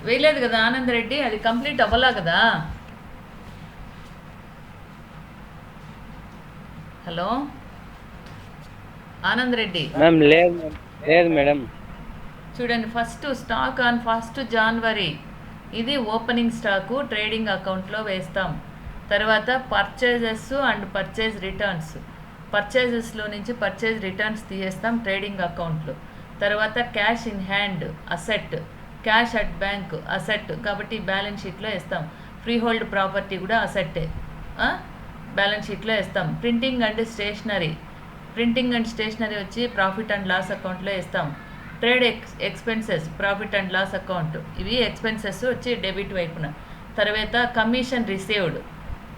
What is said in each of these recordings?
వేయలేదు కదా ఆనంద్ రెడ్డి, అది కంప్లీట్ అవ్వలా కదా. హలో ఆనంద్ రెడ్డి మ్యామ్ లేదు లేదు మేడం. చూడండి, ఫస్ట్ స్టాక్ ఆన్ 1 జనవరి ఇది ఓపెనింగ్ స్టాకు ట్రేడింగ్ అకౌంట్లో వేస్తాం. తర్వాత పర్చేజెస్ అండ్ పర్చేజ్ రిటర్న్స్, పర్చేజెస్లో నుంచి పర్చేజ్ రిటర్న్స్ తీసేస్తాం ట్రేడింగ్ అకౌంట్లో. తర్వాత cash in hand asset, cash at bank asset కాబట్టి బ్యాలెన్స్ షీట్లో వేస్తాం. ఫ్రీ హోల్డ్ ప్రాపర్టీ కూడా అసెట్టే, బ్యాలెన్స్ షీట్లో వేస్తాం. Printing and stationery, printing and stationery వచ్చి ప్రాఫిట్ అండ్ లాస్ అకౌంట్లో వేస్తాం. Trade expenses profit and loss account, ఇవి ఎక్స్పెన్సెస్ వచ్చి డెబిట్ వైపున. తర్వాత commission received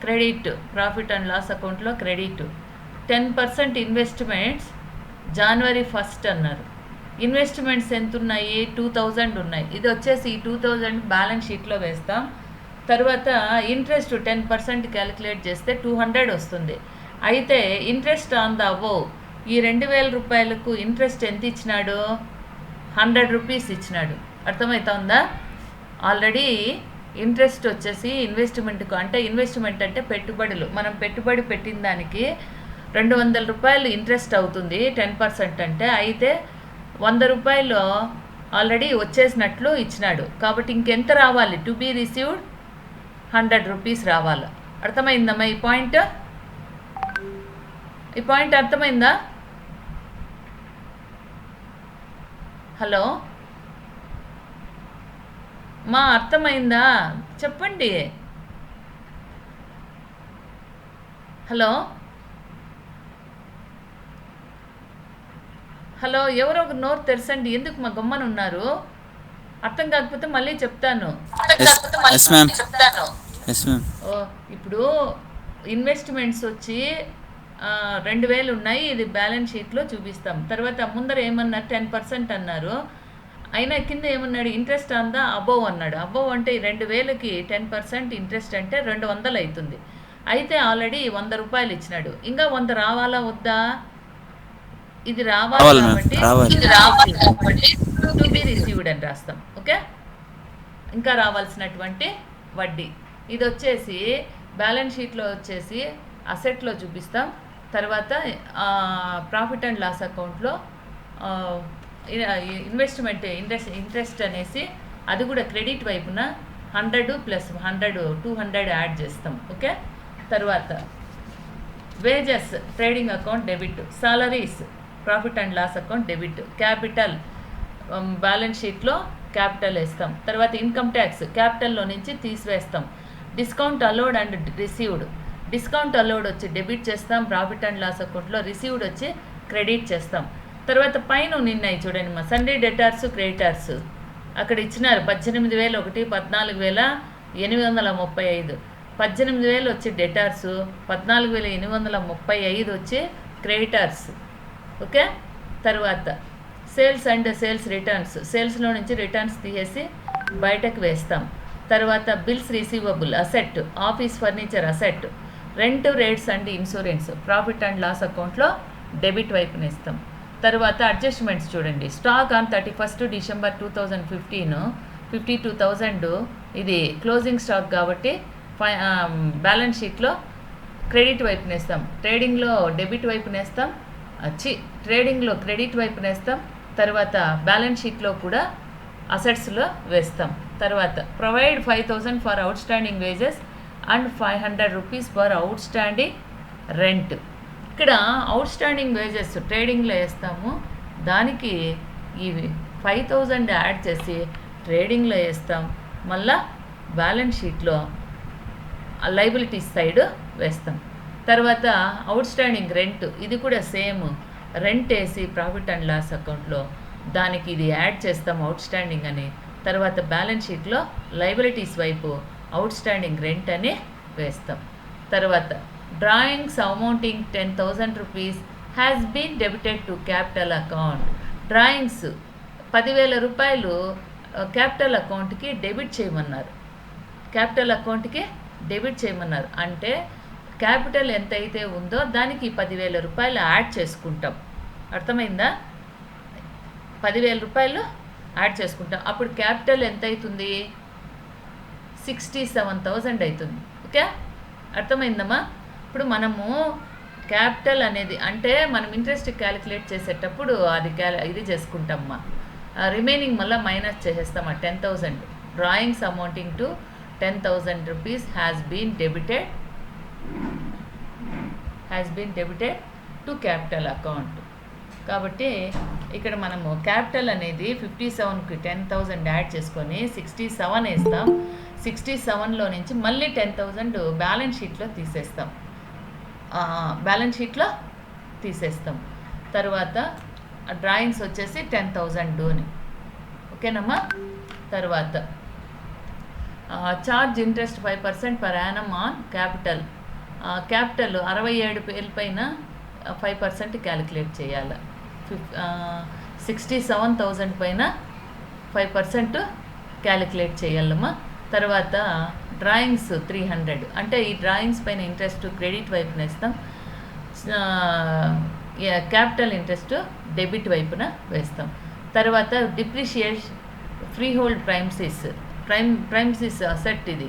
credit profit and loss అకౌంట్లో క్రెడిట్. 10% ఇన్వెస్ట్మెంట్స్ జనవరి 1 అన్నారు. ఇన్వెస్ట్మెంట్స్ ఎంత ఉన్నాయి? 2000 ఉన్నాయి. ఇది వచ్చేసి ఈ 2000 బ్యాలెన్స్ షీట్లో వేస్తాం. తర్వాత ఇంట్రెస్ట్ 10% క్యాలిక్యులేట్ చేస్తే 200 వస్తుంది. అయితే ఇంట్రెస్ట్ ఆన్ ద అబోవ్, ఈ 2000 రూపాయలకు ఇంట్రెస్ట్ ఎంత ఇచ్చినాడు? 100 రూపీస్ ఇచ్చినాడు. అర్థమవుతుందా? ఆల్రెడీ ఇంట్రెస్ట్ వచ్చేసి ఇన్వెస్ట్మెంట్కు, అంటే ఇన్వెస్ట్మెంట్ అంటే పెట్టుబడులు, మనం పెట్టుబడి పెట్టిన దానికి 200 రూపాయలు ఇంట్రెస్ట్ అవుతుంది 10% అంటే. అయితే 100 రూపాయలు ఆల్రెడీ వచ్చేసినట్లు ఇచ్చినాడు. కాబట్టి ఇంకెంత రావాలి? టు బీ రిసీవ్డ్ 100 రూపీస్ రావాలి. అర్థమైందమ్మా ఈ పాయింట్? ఈ పాయింట్ అర్థమైందా? హలో మా అర్థమైందా? చెప్పండి. హలో హలో ఎవరో ఒక నోరు తెరచండి. ఎందుకు మా గమ్మని ఉన్నారు? అర్థం కాకపోతే మళ్ళీ చెప్తాను. ఓ ఇప్పుడు ఇన్వెస్ట్మెంట్స్ వచ్చి 2000 ఉన్నాయి, ఇది బ్యాలెన్స్ షీట్లో చూపిస్తాం. తర్వాత ముందర ఏమన్నారు? 10% అన్నారు. అయినా కింద ఏమన్నాడు? ఇంట్రెస్ట్ ఆన్ ద అబోవ్ అన్నాడు. అబోవ్ అంటే 2000కి 10% ఇంట్రెస్ట్ అంటే 200 అవుతుంది. అయితే ఆల్రెడీ 100 రూపాయలు ఇచ్చినాడు. ఇంకా 100 రావాలా వద్దా? ఇది రావాలి కాబట్టి టు బి రిసీవ్డ్ అని రాస్తాం. ఓకే, ఇంకా రావాల్సినటువంటి వడ్డీ. ఇది వచ్చేసి బ్యాలెన్స్ షీట్లో వచ్చేసి అసెట్లో చూపిస్తాం. తర్వాత ప్రాఫిట్ అండ్ లాస్ అకౌంట్లో ఇన్వెస్ట్మెంట్ ఇంట్రెస్ట్ అనేసి అది కూడా క్రెడిట్ వైపున 100 + 100 200 యాడ్ చేస్తాం. ఓకే, తర్వాత wages trading account debit, salaries profit and loss account debit, capital balance షీట్లో క్యాపిటల్ వేస్తాం. తర్వాత ఇన్కమ్ ట్యాక్స్ క్యాపిటల్లో నుంచి తీసివేస్తాం. Discount allowed and received, discount allowed వచ్చి డెబిట్ చేస్తాం ప్రాఫిట్ అండ్ లాస్ అకౌంట్లో, రిసీవ్డ్ వచ్చి క్రెడిట్ చేస్తాం. తర్వాత పైన నిన్నాయి చూడండి మా సండే డెటార్స్ క్రెడిటార్స్, అక్కడ ఇచ్చినారు 18,000 ఒకటి, 14,835. 18,000 వచ్చి డెటార్స్, 14,835 వచ్చి క్రెడిటార్స్. ఓకే, తర్వాత సేల్స్ అండ్ సేల్స్ రిటర్న్స్, సేల్స్లో నుంచి రిటర్న్స్ తీసేసి బయటకు వేస్తాం. తర్వాత bills receivable asset, office furniture asset, rent rates and insurance profit and loss అకౌంట్లో డెబిట్ వైపున ఇస్తాం. తర్వాత అడ్జస్ట్మెంట్స్ చూడండి. స్టాక్ ఆన్ 31 డిసెంబర్ 2015 52,000, ఇది క్లోజింగ్ స్టాక్ కాబట్టి బ్యాలెన్స్ షీట్లో క్రెడిట్ వైపున వేస్తాం. ట్రేడింగ్లో డెబిట్ వైపున వేస్తాం, ట్రేడింగ్లో క్రెడిట్ వైపున వేస్తాం. తర్వాత బ్యాలెన్స్ షీట్లో కూడా అసెట్స్లో వేస్తాం. తర్వాత provide 5,000 for outstanding wages and 500 rupees for outstanding rent. ఇక్కడ అవుట్ స్టాండింగ్ వేజెస్ ట్రేడింగ్లో వేస్తాము, దానికి ఈ 5,000 యాడ్ చేసి ట్రేడింగ్లో వేస్తాం. మళ్ళా బ్యాలెన్స్ షీట్లో లైబిలిటీస్ సైడ్ వేస్తాం. తర్వాత అవుట్ స్టాండింగ్ రెంట్, ఇది కూడా సేమ్, రెంట్ వేసి ప్రాఫిట్ అండ్ లాస్ అకౌంట్లో దానికి ఇది యాడ్ చేస్తాం అవుట్ స్టాండింగ్ అని. తర్వాత బ్యాలెన్స్ షీట్లో లైబిలిటీస్ వైపు అవుట్ స్టాండింగ్ రెంట్ అని వేస్తాం. తర్వాత drawings amounting 10,000 rupees has been debited to capital account. Drawings 10,000 రూపాయలు క్యాపిటల్ అకౌంట్కి డెబిట్ చేయమన్నారు. క్యాపిటల్ అకౌంట్కి డెబిట్ చేయమన్నారు అంటే క్యాపిటల్ ఎంత అయితే ఉందో దానికి 10,000 రూపాయలు యాడ్ చేసుకుంటాం. అర్థమైందా? 10,000 రూపాయలు యాడ్ చేసుకుంటాం. అప్పుడు క్యాపిటల్ ఎంత అవుతుంది? 67,000 అవుతుంది. ఓకే, అర్థమైందమ్మా? ఇప్పుడు మనము క్యాపిటల్ అనేది అంటే మనం ఇంట్రెస్ట్ క్యాలిక్యులేట్ చేసేటప్పుడు అది ఇది చేసుకుంటామమ్మా. రిమైనింగ్ మళ్ళీ మైనస్ చేసేస్తామా. 10,000 drawings amounting to 10,000 rupees has been debited to capital account. కాబట్టి ఇక్కడ మనము క్యాపిటల్ అనేది 57కి 10,000 యాడ్ చేసుకొని 67 వేస్తాం. 67లో నుంచి మళ్ళీ 10,000 బ్యాలెన్స్ షీట్లో తీసేస్తాం. తర్వాత డ్రాయింగ్స్ వచ్చేసి 10,000 అని. ఓకేనమ్మా? తర్వాత charge interest 5% per annum on capital. Capital 67,000 పైన 5% క్యాలిక్యులేట్ చేయాలి. 67,000 పైన 5% క్యాలిక్యులేట్ చేయాలమ్మా. తర్వాత డ్రాయింగ్స్ 300 అంటే ఈ డ్రాయింగ్స్ పైన ఇంట్రెస్ట్ క్రెడిట్ వైపున ఇస్తాం. క్యాపిటల్ ఇంట్రెస్ట్ డెబిట్ వైపున వేస్తాం. తర్వాత డిప్రిషియేషన్ ఫ్రీ హోల్డ్ ప్రైమ్సిస్ అసెట్ ఇది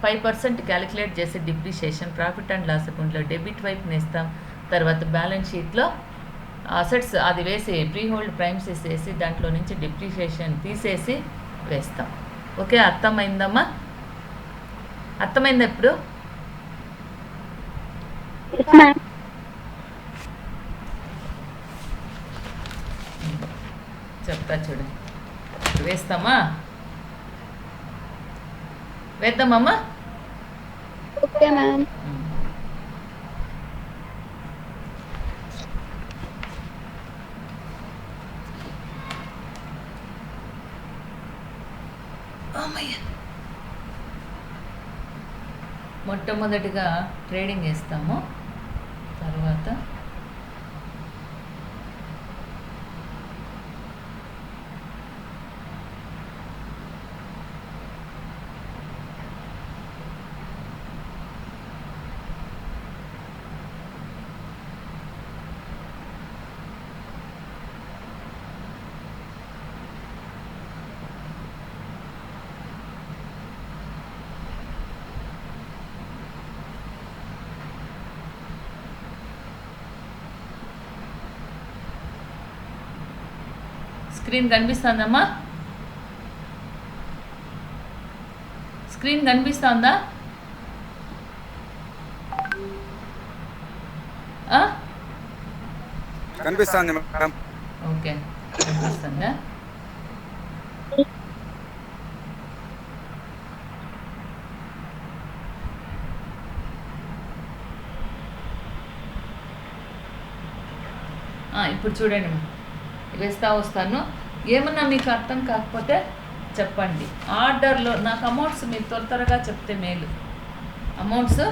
5% క్యాలిక్యులేట్ చేసి డిప్రిషియేషన్ ప్రాఫిట్ అండ్ లాస్ అకౌంట్లో డెబిట్ వైపున ఇస్తాం. తర్వాత బ్యాలెన్స్ షీట్లో అసెట్స్ అది వేసి ఫ్రీ హోల్డ్ ప్రైమ్సిస్ వేసి దాంట్లో నుంచి డిప్రిషియేషన్ తీసేసి వేస్తాం. ఓకే, అర్థమైందమ్మా? అర్థమైందా ఇప్పుడు? చెప్తా చూడండి. వేస్తామా? వేద్దామమ్మా? Okay ma'am. మొట్టమొదటిగా ట్రేడింగ్ వేస్తాము. తర్వాత స్క్రీన్ కనిపిస్తుందమ్మా? స్క్రీన్ కనిపిస్తుందా? కనిపిస్తుంది మేడం. ఓకే, కనిపిస్తుందా? ఇప్పుడు చూడండి, వేస్తా వస్తాను. ఏమన్నా మీకు అర్థం కాకపోతే చెప్పండి. ఆర్డర్లో నాకు అమౌంట్స్ మీరు త్వరగా చెప్తే మేలు. అమౌంట్స్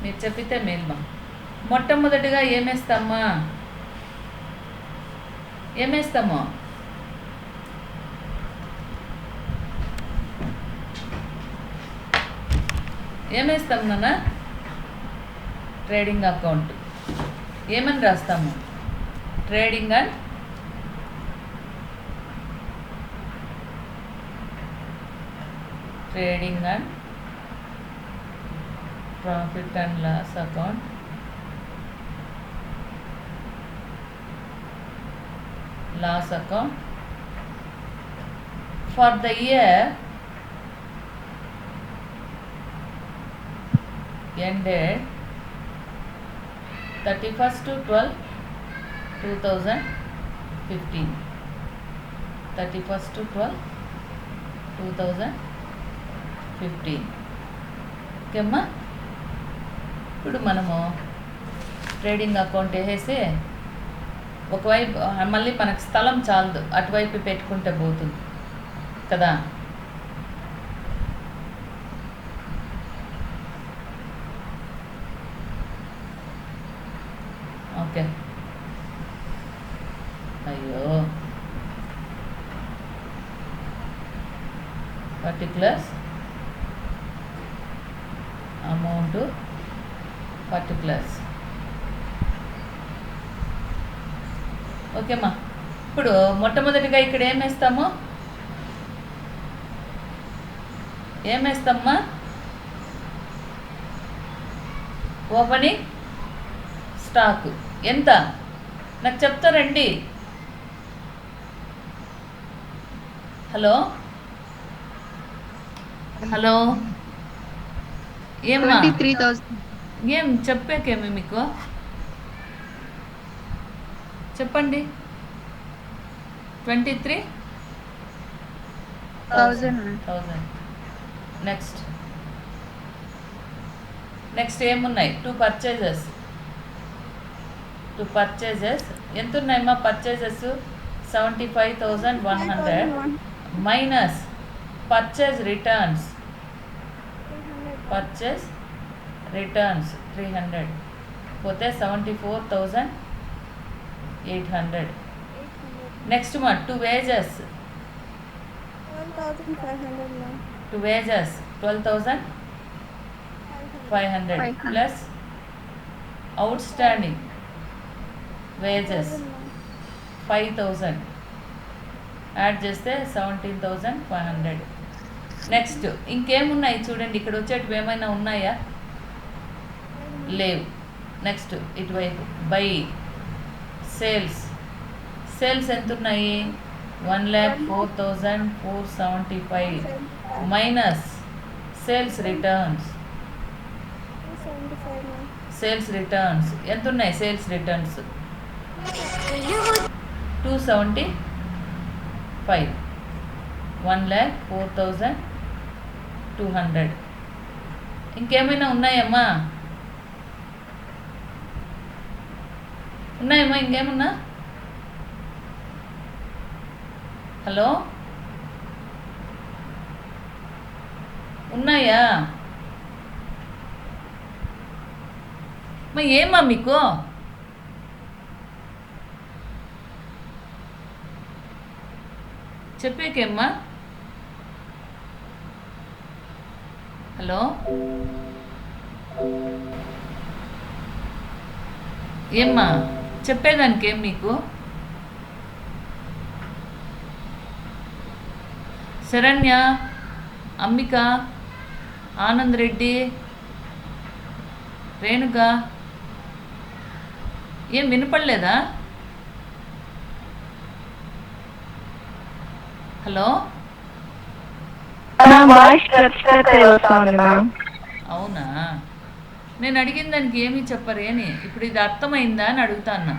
మీరు చెప్పితే మేలు. మొట్టమొదటిగా ఏమేస్తాము? ఏమేస్తాం నాన్న? ట్రేడింగ్ అకౌంట్ ఏమని రాస్తాము? Trading and profit and loss account. For the year ended 31/12/2015. 31/12/2015. Okay అమ్మా? ఇప్పుడు మనము ట్రేడింగ్ అకౌంట్ వేసేసి ఒకవైపు మళ్ళీ మనకు స్థలం చాలదు, అటువైపు పెట్టుకుంటే పోతుంది కదా. ఓకే, అయ్యో పర్టికులర్స్ అమౌంట్ పర్టికులర్స్. ఓకేమ్మా? ఇప్పుడు మొట్టమొదటిగా ఇక్కడ ఏమేస్తాము? ఏమేస్తామ్మా? ఓపెనింగ్ స్టాక్ ఎంత నాకు చెప్తారండి. హలో హలో ఏమ్మా? 23,000. ఏం చెప్పాకేమి మీకు చెప్పండి. 23,000. నెక్స్ట్ ఏమున్నాయి? టూ పర్చేజెస్ ఎంత ఉన్నాయమ్మా? పర్చేజెస్ 75,100 మైనస్ పర్చేజ్ రిటర్న్స్ 300 పోతే 74,800. నెక్స్ట్ మా two wages 12,500 plus out standing wages 5,000 add చేస్తే 17,500. నెక్స్ట్ ఇంకేమున్నాయి చూడండి. ఇక్కడ వచ్చేటివి ఏమైనా ఉన్నాయా? లేవు. నెక్స్ట్ ఇటువైపు బై సేల్స్ ఎంత ఉన్నాయి? 1,04,475 మైనస్ సేల్స్ రిటర్న్స్ ఎంత ఉన్నాయి? Sales returns 275. 1,04,200. ఇంకేమైనా ఉన్నాయమ్మా? ఇంకేమన్నా? హలో ఉన్నాయా? ఏమ్మా మీకు? చెప్పేకేమ్మా? హలో ఏమ్మా చెప్పేదానికి ఏం మీకు? శరణ్య, అంబిక, ఆనంద్ రెడ్డి, రేణుక ఏం వినపడలేదా? హలో అవునా? నేను అడిగిన దానికి ఏమీ చెప్పరేని. ఇప్పుడు ఇది అర్థమైందా అని అడుగుతాన్నా.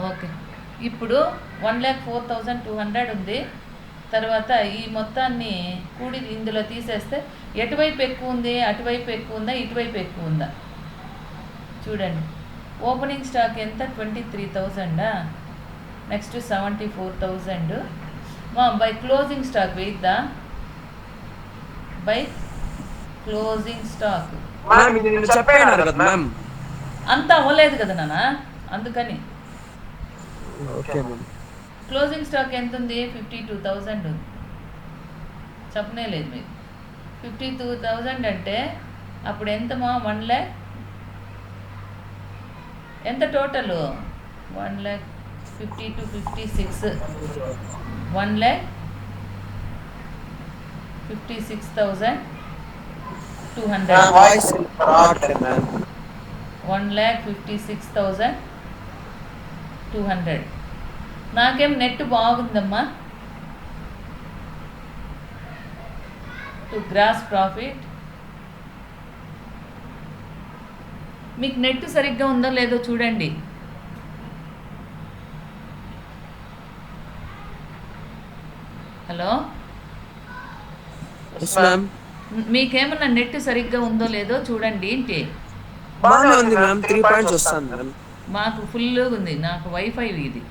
ఓకే. ఇప్పుడు 1,04,200 ఉంది. తర్వాత ఈ మొత్తాన్ని కూడి ఇందులో తీసేస్తే ఎటువైపు ఎక్కువ ఉంది? అటువైపు ఎక్కువ ఉందా? ఇటువైపు ఎక్కువ ఉందా? చూడండి. ఓపెనింగ్ స్టాక్ ఎంత? 23,000. నెక్స్ట్ 74,000. బై క్లోజింగ్ స్టాక్ వెయిద్దా? బై క్లోజింగ్ స్టాక్ అంతా అవ్వలేదు కదా నాన్న, అందుకని. క్లోజింగ్ స్టాక్ ఎంత ఉంది? 52,000 ఉంది. చెప్పనే లేదు మీకు. 52,000 అంటే అప్పుడు ఎంతమా? 1 lakh ఎంత టోటల్? 1,50,000 to 56. 1,56,200. 1,56,200. నాకేం నెట్ బాగుందమ్మా. టు గ్రాస్ ప్రాఫిట్ మీకు నెట్ సరిగ్గా ఉందో లేదో చూడండి. హలో మీకేమన్నా నెట్ సరిగ్గా ఉందో లేదో చూడండి. ఏంటి మాకు ఫుల్గా ఉంది. నాకు వైఫై ఇది.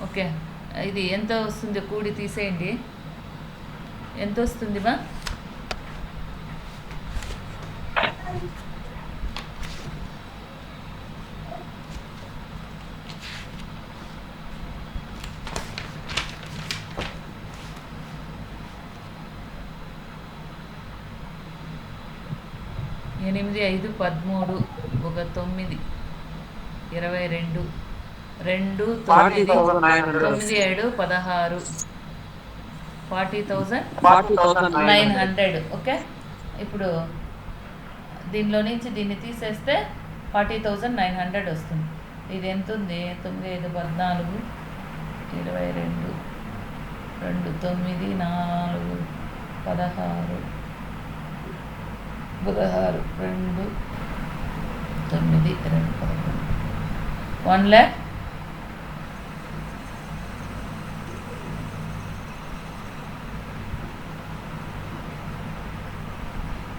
ఓకే. ఇది ఎంత వస్తుంది? కూడి తీసేయండి. ఎంత వస్తుంది మా? ఎనిమిది 5 13 1 9 22 2 9 40,900. 9 7 16 40,900. 40,900. ఓకే, ఇప్పుడు దీనిలో నుంచి దీన్ని తీసేస్తే 40,900 వస్తుంది. ఇది ఎంత ఉంది? 9 5 14 22 2 9 4 16 16 2 9 2 11 1 lakh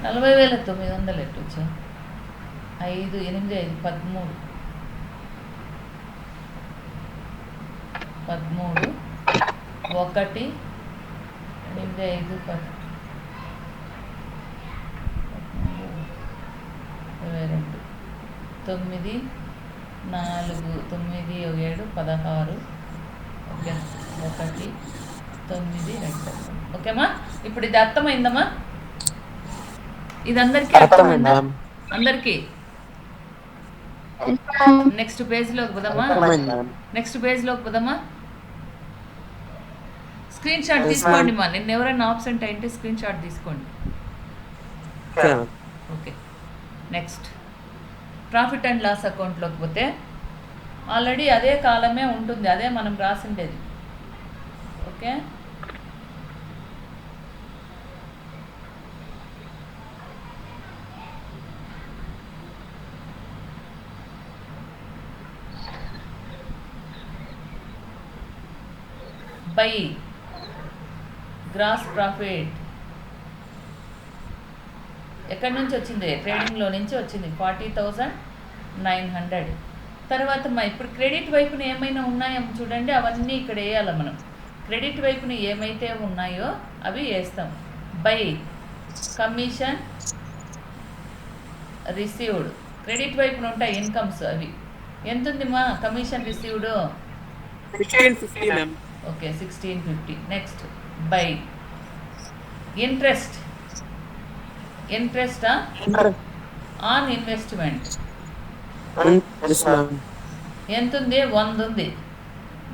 40,900 ఎట్టొచ్చా? 5 8 5 13 13 1 8 5 10 22 9 4 9 7 16 ఓకే 1 9 2 ఓకేమ్మా. ఇప్పుడు ఇది అర్థమైందమ్మా? ఇది అందరికీ అర్థమైందా? అందరికీ నెక్స్ట్ పేజ్లోకి పోదామా? నెక్స్ట్ పేజ్లోకి పోదామా? స్క్రీన్ షాట్ తీసుకోండి మా. నిన్న ఎవరైనా ఆబ్సెంట్ అయితే స్క్రీన్ షాట్ తీసుకోండి. Okay, next profit and loss అకౌంట్లోకి పోతే ఆల్రెడీ అదే కాలమే ఉంటుంది, అదే మనం రాసిండేది. ఓకే, బై గ్రాస్ ప్రాఫిట్ ఎక్కడి నుంచి వచ్చింది? ట్రేడింగ్లో నుంచి వచ్చింది 40,900. తర్వాత ఇప్పుడు క్రెడిట్ వైపున ఏమైనా ఉన్నాయో చూడండి, అవన్నీ ఇక్కడ వేయాలి మనం. క్రెడిట్ వైపున ఏమైతే ఉన్నాయో అవి వేస్తాం. బై కమిషన్ రిసీవ్డ్, క్రెడిట్ వైపున ఉంటాయి ఇన్కమ్స్. అవి ఎంత ఉంది మా commission received? 1650 ma'am. Okay 1650. Next by interest, interest on investment ఎంత ఉంది? 100 ఉంది.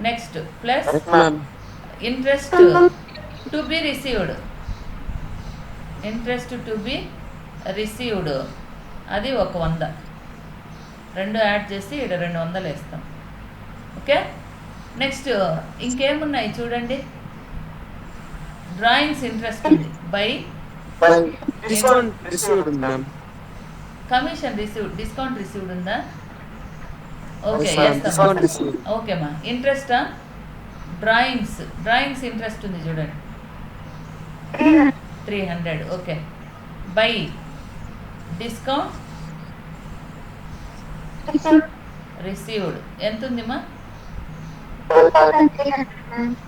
Next plus interest to be received, interest to be received అది ఒక 100. రెండు యాడ్ చేసి ఇక్కడ 200 వేస్తాం. ఓకే, నెక్స్ట్ ఇంకేమున్నాయి చూడండి. డ్రాయింగ్స్ ఇంట్రెస్ట్ ఉంది. By discount received ma'am. Commission received, discount received ఉందా? Okay Yes, ma'am. Discount వేస్తాం. received. ఓకేమ్మా. ఇంట్రెస్టా? డ్రాయింగ్స్, డ్రాయింగ్స్ ఇంట్రెస్ట్ ఉంది చూడండి 300. ఓకే, బై డిస్కౌంట్ రిసీవ్డ్ ఎంత ఉందిమ్మా?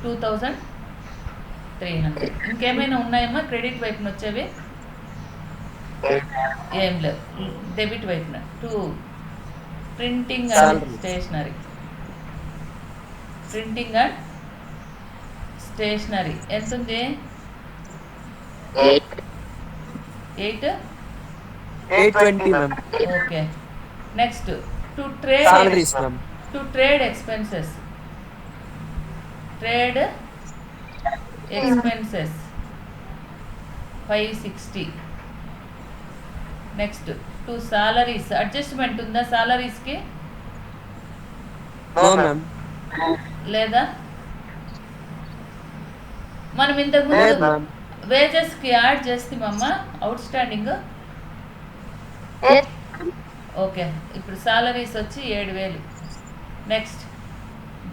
2,300. ఇంకేమైనా ఉన్నాయమ్మా క్రెడిట్ వైపున వచ్చేవి? ఏం లేవు. డెబిట్ వైపున 2 printing and stationery, printing and stationery ఎంత ఉంది? 820 ma'am. Okay, next to trade, salaries ma'am. To trade expenses, trade expenses 560. Next to salaries, adjustment ఉందా సాలరీస్కి? No ma'am. లేదా? మనం లేదు ఇంతకుముందు మ్యామ్. వేజెస్కి యాడ్ చేస్తామమ్మ అవుట్ స్టాండింగ్. ఓకే, ఇప్పుడు సాలరీస్ వచ్చి 7,000. Next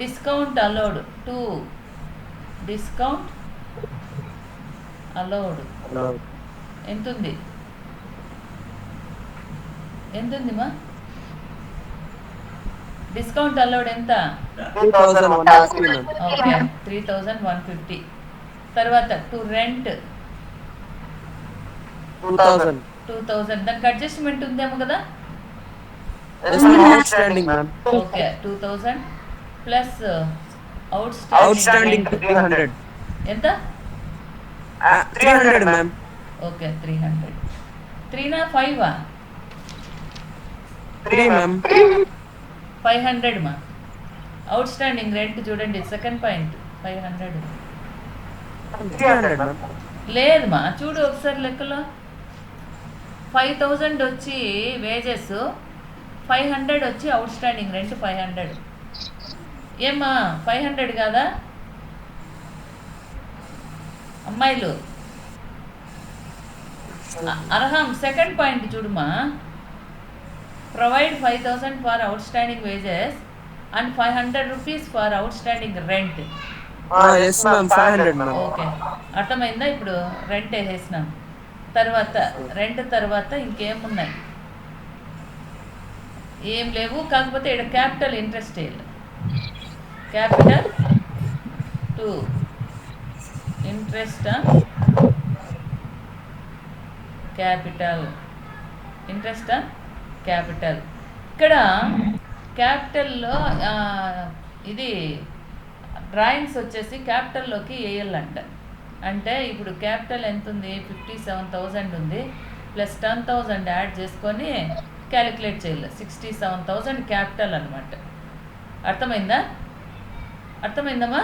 discount allowed 2, discount allowed ఎంత ఉంది? ఎంత ఉందిమా డిస్కౌంట్ అలౌడ్ ఎంత? 3,150 మ్యామ్. ఓకే 3,150. తర్వాత టు రెంట్ 2,000. 2,000. దానికి అడ్జస్ట్మెంట్ ఉందేమో కదా? Out standing ma'am. Okay 2,000 plus out out standing 300. ఎంత? 300 మ్యామ్. ఓకే 300. 3 5 3 మ్యామ్. 500 మా. అవుట్ స్టాండింగ్ రెంట్ చూడండి, సెకండ్ పాయింట్ 500. 300, ma'am. లేదు మా, చూడు ఒకసారి లెక్కలో 5000 వచ్చి వేజెస్, 500 వచ్చి అవుట్ స్టాండింగ్ రెంట్ 500. ఏమ్మా 500 కాదా అమ్మాయిలు? అర్హం సెకండ్ పాయింట్ చూడుమా, provide 5000 for outstanding wages and 500 rupees for outstanding rent. Yes, ma'am. 500, ma'am. Okay, అర్థమైందా? ఇప్పుడు రెంట్ వేసేసినాం. తర్వాత రెంట్ తర్వాత ఇంకేమున్నాయి? ఏం లేవు, కాకపోతే ఇక్కడ క్యాపిటల్ ఇంట్రెస్ట్ వేయాలి. Capital 2 interest capital, interest capital. ఇక్కడ క్యాపిటల్లో ఇది డ్రాయింగ్స్ వచ్చేసి క్యాపిటల్లోకి వేయాలంట. అంటే ఇప్పుడు క్యాపిటల్ ఎంత ఉంది? 57,000 ఉంది, ప్లస్ 10,000 యాడ్ చేసుకొని క్యాలిక్యులేట్ చేయాలి. 67,000 క్యాపిటల్ అనమాట. అర్థమైందా? అర్థమైందమ్మా?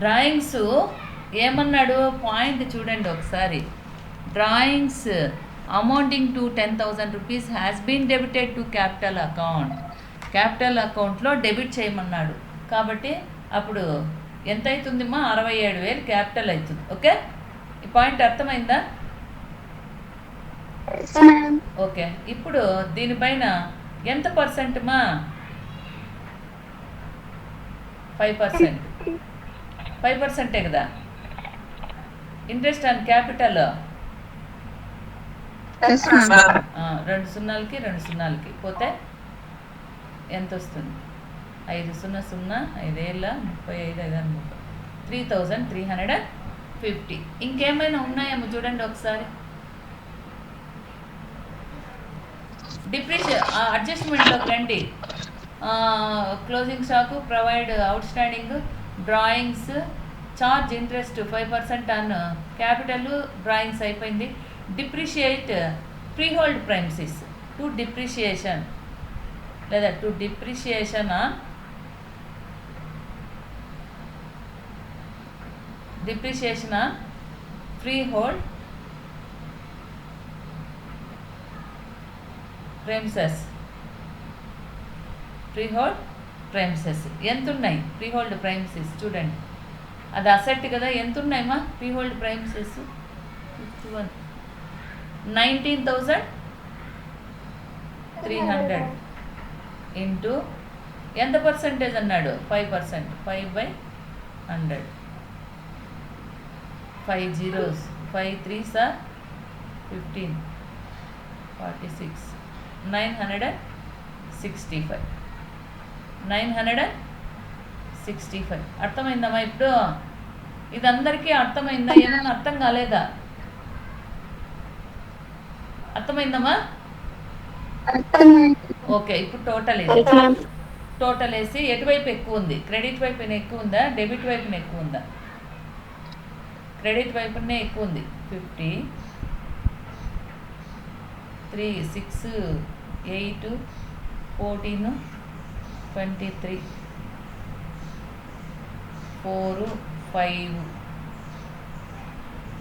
డ్రాయింగ్స్ ఏమన్నాడు పాయింట్ చూడండి ఒకసారి. Drawings amounting to 10,000 rupees has been debited to capital account. Capital అకౌంట్లో డెబిట్ చేయమన్నాడు. కాబట్టి అప్పుడు ఎంత అవుతుందిమ్మా? 67,000 క్యాపిటల్ అవుతుంది. ఓకే, ఈ పాయింట్ అర్థమైందా? ఓకే, ఇప్పుడు దీనిపైన ఎంత పర్సెంట్ మా? 5%. 5%ఏ కదా ఇంట్రెస్ట్ ఆన్ క్యాపిటల్. 2 సున్నాలకి 2 సున్నాలకి పోతే ఎంత వస్తుంది? 5 0 0 5 35 3,350. ఇంకేమైనా ఉన్నాయేమో చూడండి ఒకసారి. అడ్జస్ట్మెంట్లోకి రండి. Closing stock, provide outstanding, drawings, charge interest 5% on capital, drawings అయిపోయింది. Depreciate free hold premises to depreciation లేదా to depreciation on free hold premises. Free hold premises ఎంత ఉన్నాయి? ఫ్రీ హోల్డ్ ప్రైమ్సెస్ చూడండి, అది అసెట్ కదా. ఎంత ఉన్నాయమ్మా ఫ్రీ హోల్డ్ ప్రైమ్సెస్? 19,300 ఇంటూ ఎంత పర్సెంటేజ్ అన్నాడు? 5%. 5/100. 5 zeros, 5 3s are 15, 46, 965. 965. అర్థమైందమ్మా? ఇప్పుడు ఇదందరికీ అర్థమైందా? ఏమన్నా అర్థం కాలేదా? అర్థమైందమ్మా? ఓకే, ఇప్పుడు టోటల్ ఇది. టోటల్ వేసి ఎటువైపు ఎక్కువ ఉంది? క్రెడిట్ వైపున ఎక్కువ ఉందా, డెబిట్ వైపున ఎక్కువ ఉందా? క్రెడిట్ వైపునే ఎక్కువ ఉంది. 50, 3, 6, 8, 14, 23, 4, 5,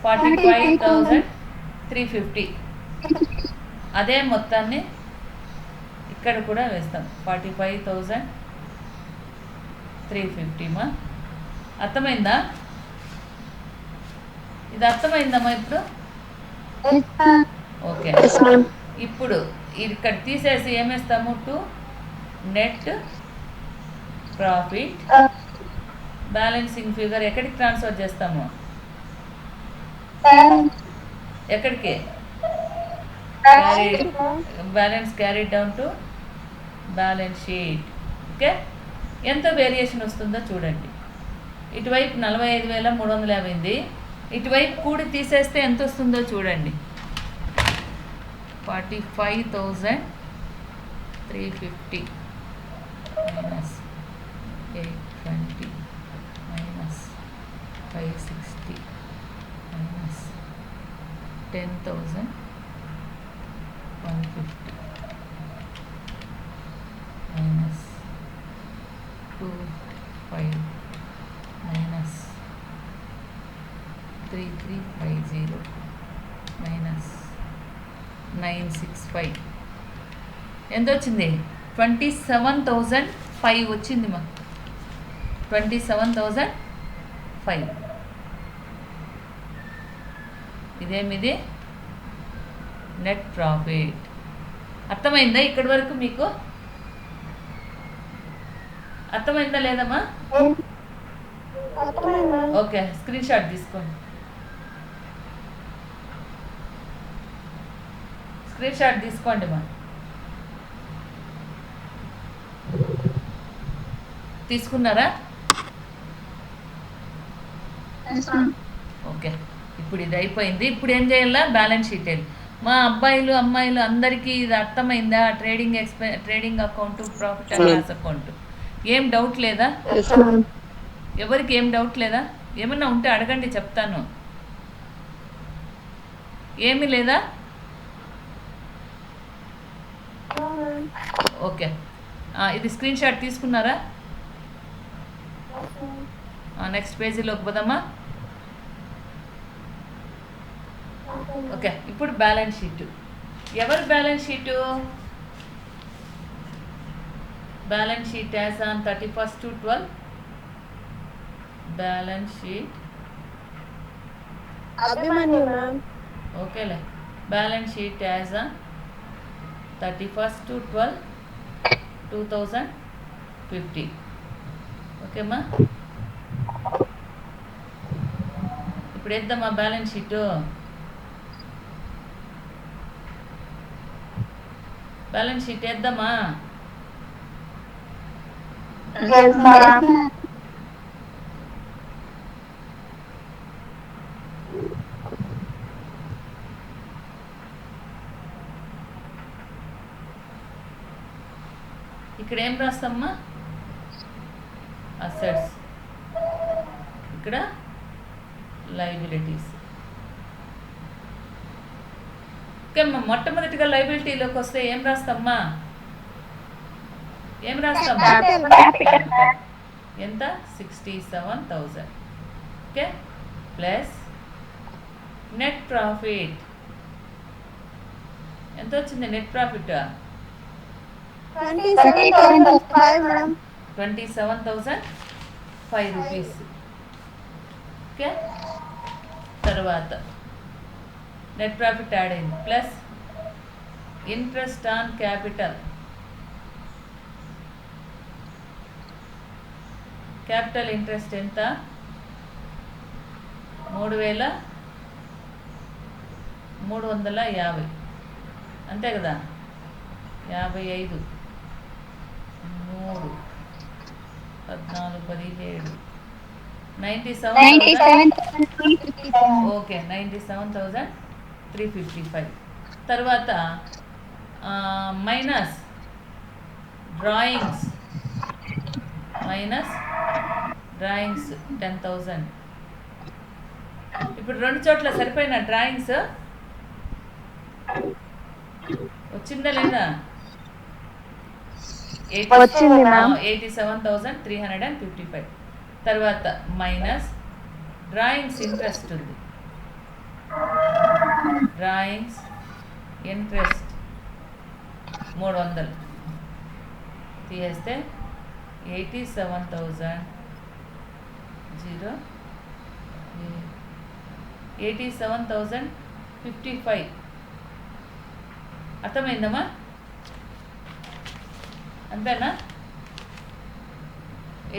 45,350. అదే మొత్తాన్ని ఇక్కడ కూడా వేస్తాం. 45,350 మా. అర్థమైందా? ఇది అర్థమైందమ్మా ఇప్పుడు? ఓకే, ఇప్పుడు ఇక్కడ తీసేసి ఏమేస్తాము? To net profit balancing figure ఎక్కడికి ట్రాన్స్ఫర్ చేస్తాము? ఎక్కడికి? Balance carry down to balance sheet. Okay, ఎంత వేరియేషన్ వస్తుందో చూడండి. ఇటువైపు 45,350 ఇటువైపు కూడి తీసేస్తే ఎంత వస్తుందో చూడండి. 45,350 minus 820 minus 560 minus 10,150 minus 3350 minus 965 ఎంత వచ్చింది? 27,005 వచ్చింది మా. 27,005. ఇదేమిది? Net profit. అర్థమైందా ఇక్కడి వరకు మీకు? అర్థమైందా లేదమ్మా? ఓకే, స్క్రీన్ షాట్ తీసుకోండి. స్క్రీన్ షాట్ తీసుకోండి మా. తీసుకున్నారా? ఓకే, ఇప్పుడు ఇది అయిపోయింది. ఇప్పుడు ఏం చేయాలా? బ్యాలెన్స్ షీట్ వెళ్ళి మా అబ్బాయిలు అమ్మాయిలు అందరికీ ఇది అర్థమైందా? Trading account, profit and loss account. ఏం డౌట్ లేదా? ఎవరికి ఏం డౌట్ లేదా? ఏమన్నా ఉంటే అడగండి, చెప్తాను. ఏమీ లేదా? ఓకే, ఇది స్క్రీన్ షాట్ తీసుకున్నారా? నెక్స్ట్ పేజీలోకి పోదామా? ఓకే, ఇప్పుడు బ్యాలెన్స్ షీట్. ఎవరి balance sheet? Balance sheet as on 31/12. Balance sheet Abhimanyu ma'am. ఓకేలే. Balance sheet as on 31/12/2050. ఓకేమ్మా, ఇప్పుడు వేద్దామా బ్యాలెన్స్ షీటు? బ్యాలెన్స్ షీట్ వేద్దామా? ఇక్కడ ఏం రాస్తామ్మా? అసెట్స్. ఇక్కడ లైబిలిటీస్. ఓకే అమ్మా, మొట్టమొదటిగా లైబిలిటీలోకి వస్తే ఏం రాస్తామ్మా? ఏం రాస్తామ్మా? ఎంత? 67,000. Okay, plus net profit. ఎంత వచ్చింది నెట్ ప్రాఫిట్? 27,005 రూపీస్. ఓకే, తర్వాత నెట్ ప్రాఫిట్ యాడ్ అయింది. Plus interest on capital. Capital interest ఎంత? 3,350. అంతే కదా? 55 3 14 17 97. ఓకే, 97,355. తర్వాత మైనస్ డ్రాయింగ్స్. 10,000. ఇప్పుడు రెండు చోట్ల సరిపోయిన డ్రాయింగ్స్ వచ్చిందా లేదా? 87,355. తర్వాత మైనస్ డ్రాయింగ్స్ ఇంట్రెస్ట్ ఉంది. డ్రాయింగ్స్ ఇంట్రెస్ట్ 300 తీసేస్తే 87,055. అర్థమైందమ్మా? అంతేనా?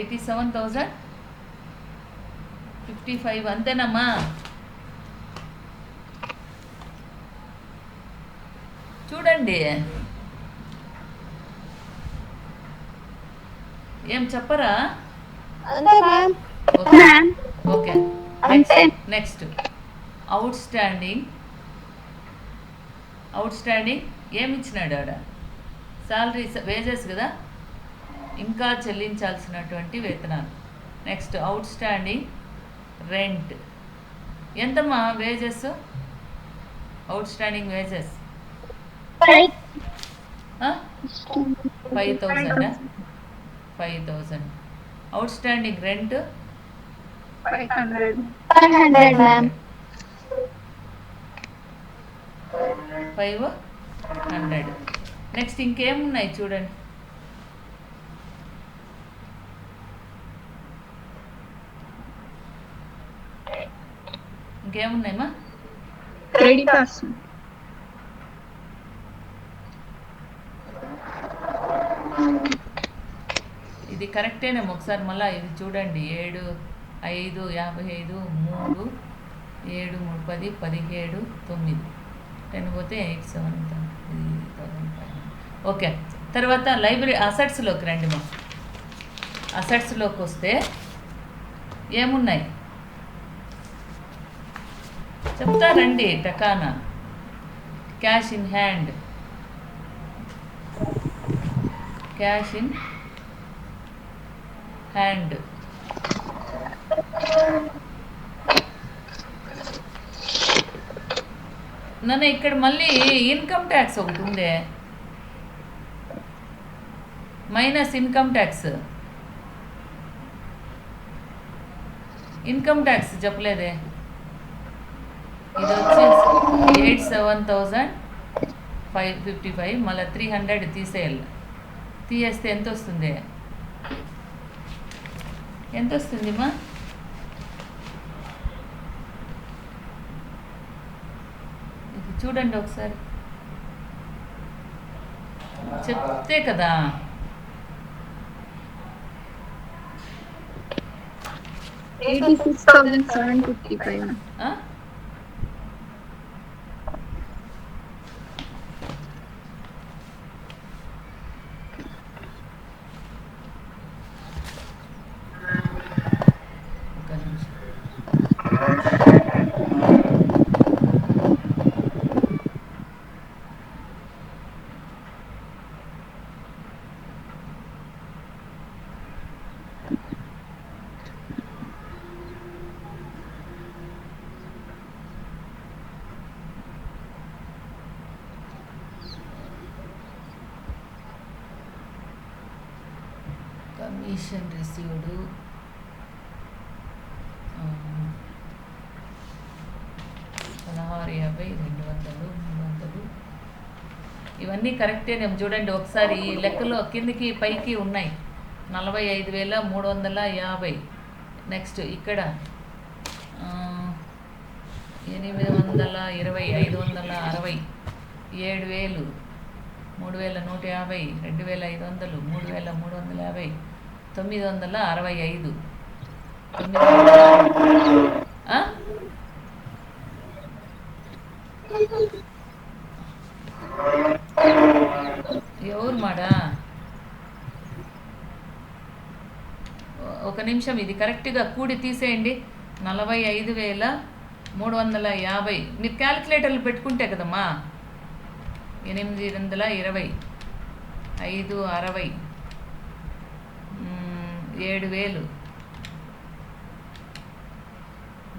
87,055 అంతేనమ్మా? చూడండి, ఏం చెప్పరా? ఓకే, నెక్స్ట్ అవుట్ స్టాండింగ్ ఏమి ఇచ్చినాడు ఆడ? శాలరీ, వేజెస్ కదా, ఇంకా చెల్లించాల్సినటువంటి వేతనాలు. Next outstanding rent. ఎంతమ్మా wages? Outstanding wages 5,000. 5,000. Outstanding rent 500. 500. Next ఇంకేమున్నాయి చూడండి. ఇంకేమున్నాయమ్మా? క్రెడిటర్స్. ఇది కరెక్టేనేమో ఒకసారి మళ్ళీ ఇది చూడండి. 7, 5, 55, 3, 7, 3, 10, 17, 9, 10 పోతే 8, 7, 3,500. ఓకే. తర్వాత లైబ్రరీ అసెట్స్లోకి రండి మా. అసెట్స్లోకి వస్తే ఏమున్నాయి చెప్తారండి టకానా. Cash in hand, cash in hand, నన్ను ఇక్కడ మళ్ళీ ఇన్కమ్ ట్యాక్స్ ఒకటి ఉందే, minus income tax. Income tax చెప్పలేదే. ఇది వచ్చి 87,555, మళ్ళీ 300 తీసేయాలి. తీసేస్తే ఎంత వస్తుంది? ఎంత వస్తుంది మా? ఇది చూడండి ఒకసారి, చెప్తే కదా. 86,755. ఆ? ఒక నిమిషం. Commission received 1650, 200, 300. ఇవన్నీ కరెక్టేనేమో చూడండి ఒకసారి. ఈ లెక్కలో కిందికి పైకి ఉన్నాయి. 45,350. నెక్స్ట్ ఇక్కడ 820, 560, 7,000, 3,150, 2,500, 3,350, 965. ఎవరు మాడా? ఒక నిమిషం, ఇది కరెక్ట్గా కూడి తీసేయండి. 45,350. మీరు క్యాలిక్యులేటర్లు పెట్టుకుంటే కదమ్మా. 820, 560, 7,000,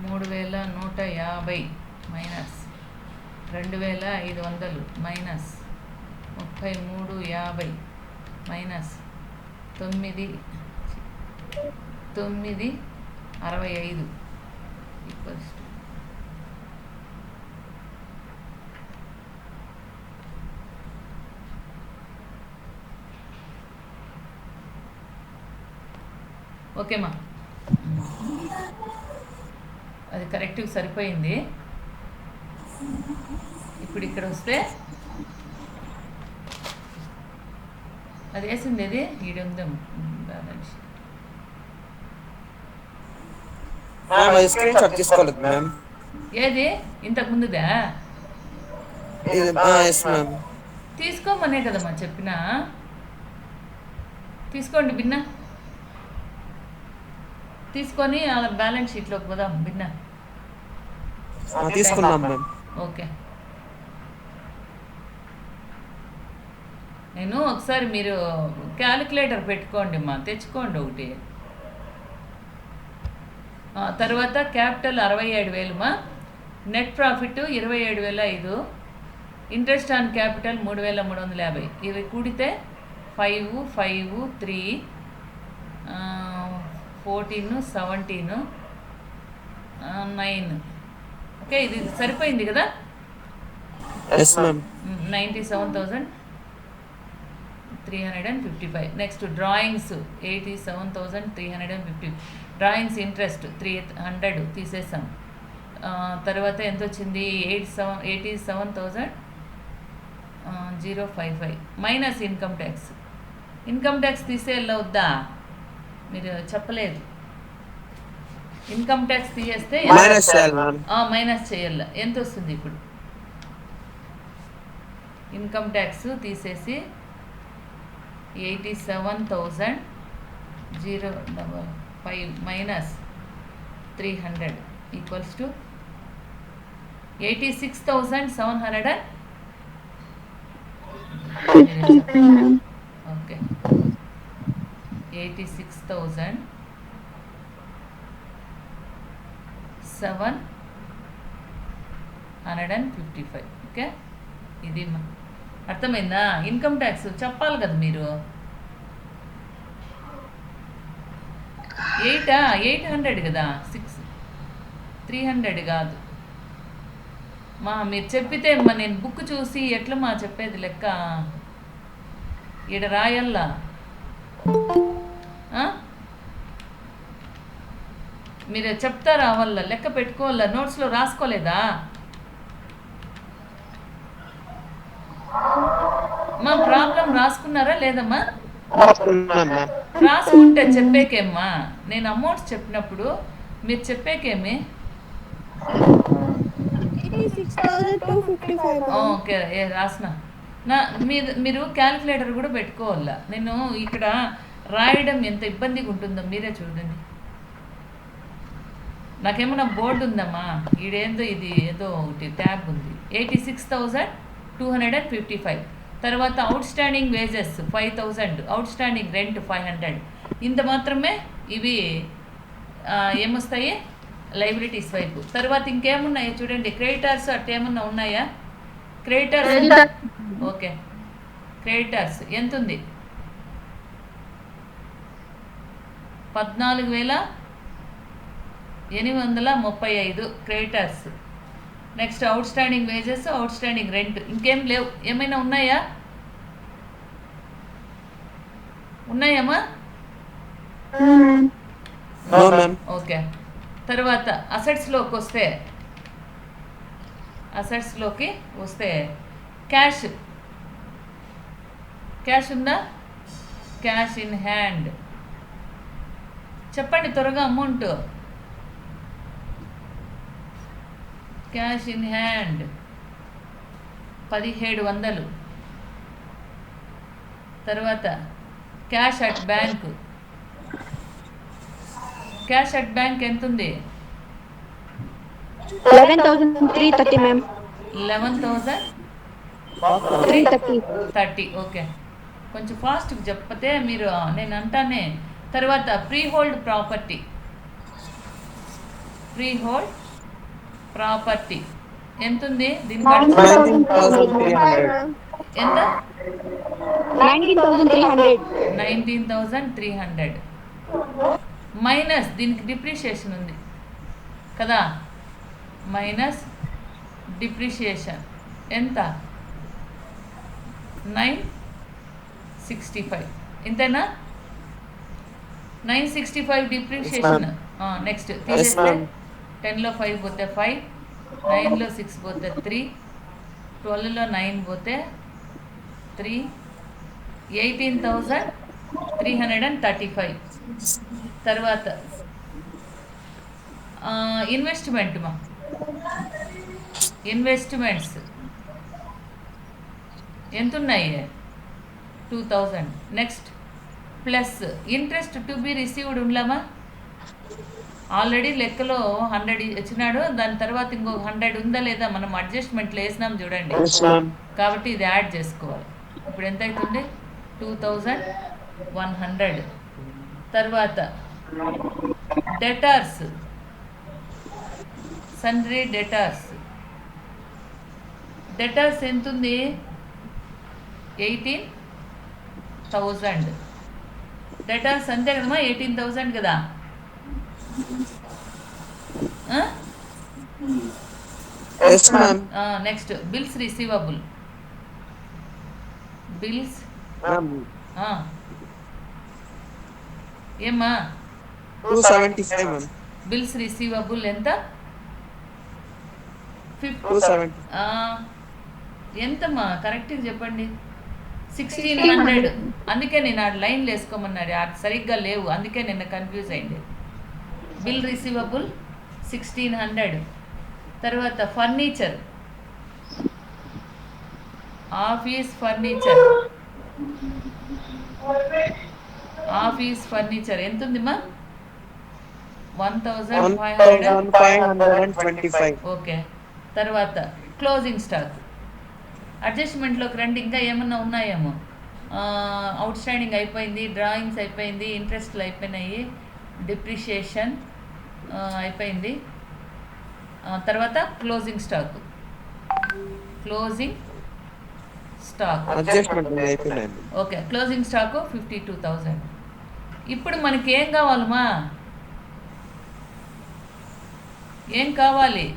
3,150 minus 2,500 minus 33,50 minus 965 equals to ఓకేమా. అది కరెక్ట్గా సరిపోయింది. ఇప్పుడు ఇక్కడ వస్తే అది వేసింది. అది ఈడ ఉంది బ్యాలెన్స్. స్క్రీన్ షాట్ తీసుకోలేదు మ్యామ్. ఏది ఇంతకు ముందుదా? Yes ma'am. తీసుకోమనే కదమ్మా చెప్పినా. తీసుకోండి బిన్న, తీసుకొని అలా బ్యాలెన్స్ షీట్లోకి పోదాం బిన్న. తీసుకున్నాం మ్యామ్. ఓకే. నేను ఒకసారి మీరు క్యాలిక్యులేటర్ పెట్టుకోండి మా, తెచ్చుకోండి ఒకటి. తర్వాత క్యాపిటల్ 67,000 మా. Net profit 27,500. Interest on capital 3,350. ఇవి కూడితే 5, 5, 3, 14, 17, 9. ఓకే, ఇది సరిపోయింది కదా. Yes ma'am 97,355. Next drawings 87,350. Drawings interest 300 తీసేసాం. తర్వాత ఎంత వచ్చింది? 87,055 minus income tax. Income tax తీసేయాలా వద్దా? మీరు చెప్పలేదు. ఇన్కమ్ ట్యాక్స్ తీసేస్తే మైనస్ చేయాలి మ్యామ్. మైనస్ చేయాల. ఎంత వస్తుంది ఇప్పుడు? ఇన్కమ్ ట్యాక్స్ తీసేసి 87,005 minus 300 equals to 86,700. Okay, 86,755. Okay, ఇది అర్థమైందా? ఇన్కమ్ ట్యాక్స్ చెప్పాలి కదా మీరు. 800 కదా, 300 కాదు మీరు చెప్పితే నేను బుక్ చూసి ఎట్లా చెప్పేది లెక్క ఈడ రాయల్లా. మీరు చెప్తారా? వల్ల లెక్క పెట్టుకోవాలా, నోట్స్లో రాసుకోలేదా? ప్రాబ్లం రాసుకున్నారా లేదమ్మా? రాసుకుంటే చెప్పేకేమ్మా. నేను అమౌంట్స్ చెప్పినప్పుడు మీరు చెప్పేకేమి? ఓకే, రాసిన మీరు క్యాలిక్యులేటర్ కూడా పెట్టుకోవాలా. నేను ఇక్కడ రాయడం ఎంత ఇబ్బందిగా ఉంటుందో మీరే చూడండి. నాకేమన్నా బోర్డు ఉందమ్మా, ఈడేందో ఇది ఏదో ఒకటి ట్యాబ్ ఉంది. 86,255. తర్వాత out standing wages 5,000, outstanding rent 500. ఇంత మాత్రమే ఇవి ఏమొస్తాయి? లైబిలిటీస్ వైపు. తర్వాత ఇంకేమున్నాయో చూడండి. క్రెడిటర్స్ అట్లా ఏమన్నా ఉన్నాయా? క్రెడిటర్స్ ఓకే, క్రెడిటర్స్ ఎంత ఉంది? 14,835 creditors. Next outstanding wages, outstanding rent. ఇంకేం లేవు. ఏమైనా ఉన్నాయా? ఉన్నాయమ్మా? ఓకే. తర్వాత అసెట్స్లోకి వస్తే క్యాష్ ఉందా? క్యాష్ ఇన్ హ్యాండ్ చెప్పండి త్వరగా. Amount cash in hand 1,700. తర్వాత cash at bank. Cash at bank ఎంత ఉంది? 11,330 మ్యామ్. 11,330. ఓకే, కొంచెం ఫాస్ట్గా చెప్పతే మీరు నేను అంటానే. తర్వాత ప్రీ హోల్డ్ ప్రాపర్టీ ఎంత ఉంది? దీనికి ఎంత? 19,300 మైనస్ దీనికి డిప్రిషియేషన్ ఉంది కదా. మైనస్ డిప్రిషియేషన్ ఎంత? 965. ఇంతేనా? 965 డిప్రిషియేషన్. నెక్స్ట్ తీసేస్తే 10లో 5 పోతే 5, 9లో 6 పోతే 3, 12లో 9 పోతే 3, 18,335. తర్వాత ఇన్వెస్ట్మెంట్స్ ఎంత ఉన్నాయి? 2,000. Next plus interest to be received ఉండలేమా? ఆల్రెడీ లెక్కలో 100 ఇచ్చినాడు. దాని తర్వాత ఇంకొక 100 ఉందా లేదా? మనం అడ్జస్ట్మెంట్లు వేసినాం చూడండి. కాబట్టి ఇది యాడ్ చేసుకోవాలి. ఇప్పుడు ఎంత అవుతుంది? 2,100. తర్వాత డెటార్స్, సన్రీ డెటార్స్ ఎంత ఉంది? 18,000. డెటార్స్ అంతే కదమ్మా, 18,000 కదా. Yes ma'am. Next bills receivable. Bills ma'am ఏమ్మా 275 మ్యామ్. బిల్స్ రిసీవబుల్ ఎంత? 270. ఎంతమ్మా కరెక్ట్గా చెప్పండి. 1600. అందుకే నేను ఆ లైన్లు వేసుకోమన్నాడు, అది సరిగ్గా లేవు, అందుకే నిన్న కన్ఫ్యూజ్ అయింది. Bill receivable 1600. తర్వాత furniture, office furniture. Office furniture ఎంత ఉందిమ్మా? 1500. 1525. ఓకే. తర్వాత క్లోజింగ్ స్టాక్. అడ్జస్ట్మెంట్లోకి రండి, ఇంకా ఏమన్నా ఉన్నాయేమో. అవుట్ స్టాండింగ్ అయిపోయింది, డ్రాయింగ్స్ అయిపోయింది, ఇంట్రెస్ట్లు అయిపోయినాయి, డిప్రిషియేషన్ అయిపోయింది. తర్వాత closing stock. Closing stock adjustment అయిపోయిందండి. ఓకే. Closing stock 52,000. ఇప్పుడు మనకి ఏం కావాలమ్మా? ఏం కావాలి?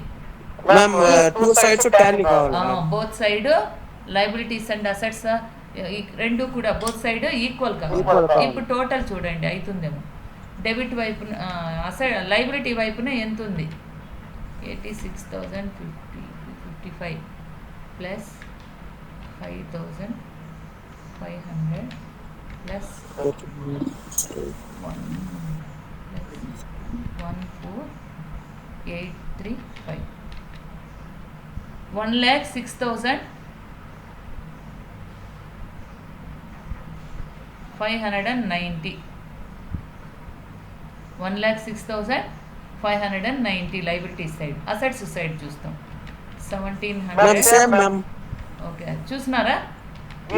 మ్యామ్ 2 సైడ్స్ టాలీ కావాలి. Both side liabilities and assets రెండు కూడా బోత్ సైడ్ ఈక్వల్ కావాలి. ఇప్పుడు టోటల్ చూడండి అవుతుందేమో. డెబిట్ వైపున లైబిలిటీ వైపున ఎంత ఉంది? 86,055 plus 5,500 plus 1,4835. 1,06,590. 1,06,590 liability side. Assets side చూస్తాం 1,700. ఓకే చూస్తున్నారా?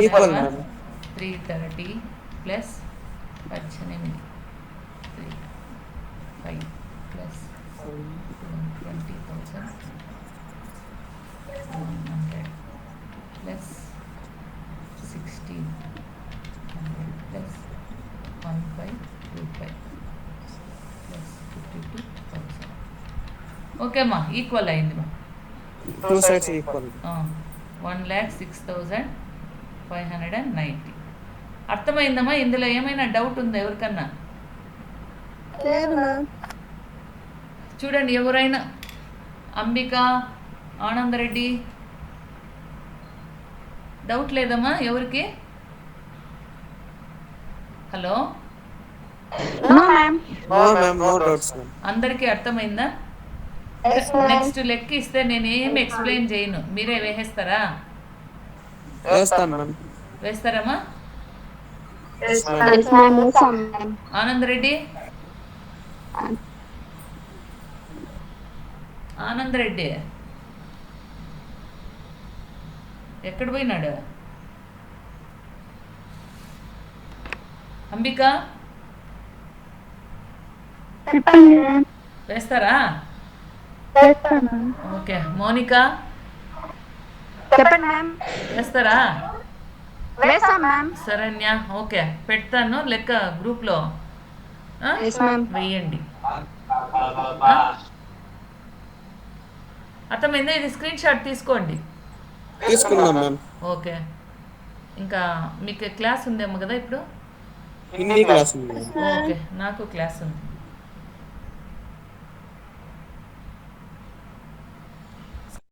Equal ma'am. 330 plus 18 5 plus 20,100 plus 1,600 plus 1,525 plus 52,000. Okay అమ్మా, ఈక్వల్ అయింది. 2 సైడ్స్ ఈక్వల్. 1,06,590. అర్థమైందమ్మా? ఇందులో ఏమైనా డౌట్ ఉందా ఎవరికన్నా? చూడండి ఎవరైనా. అంబిక, ఆనందరెడ్డి, డౌట్ లేదమ్మా ఎవరికి? Hello, no ma'am, no doubts ma'am. అందరికీ అర్థమైందా? నెక్స్ట్ లెక్క ఇస్తే నేను ఏమి ఎక్స్ప్లెయిన్ చేయను, మీరే వేసేస్తారా? వేస్తాను మ్యామ్. వేస్తారమ్మా? ఆనందరెడ్డి, ఆనందరెడ్డి ఎక్కడ పోయినాడు? అంబిక వేస్తారా? ఓకే. మౌనిక చెప్పండి మ్యామ్. వేస్తారా? వేస్తాం మ్యామ్. శరణ్య ఓకే, పెడతాను లెక్క గ్రూప్లో. Yes ma'am. వెయ్యండి. అర్థమైందా? ఇది స్క్రీన్ షాట్ తీసుకోండి. తీసుకున్నాం మ్యామ్. ఓకే. ఇంకా మీకు క్లాస్ ఉందేమో కదా ఇప్పుడు? హిందీ క్లాస్ ఉంది. ఓకే, నాకు క్లాస్ ఉంది.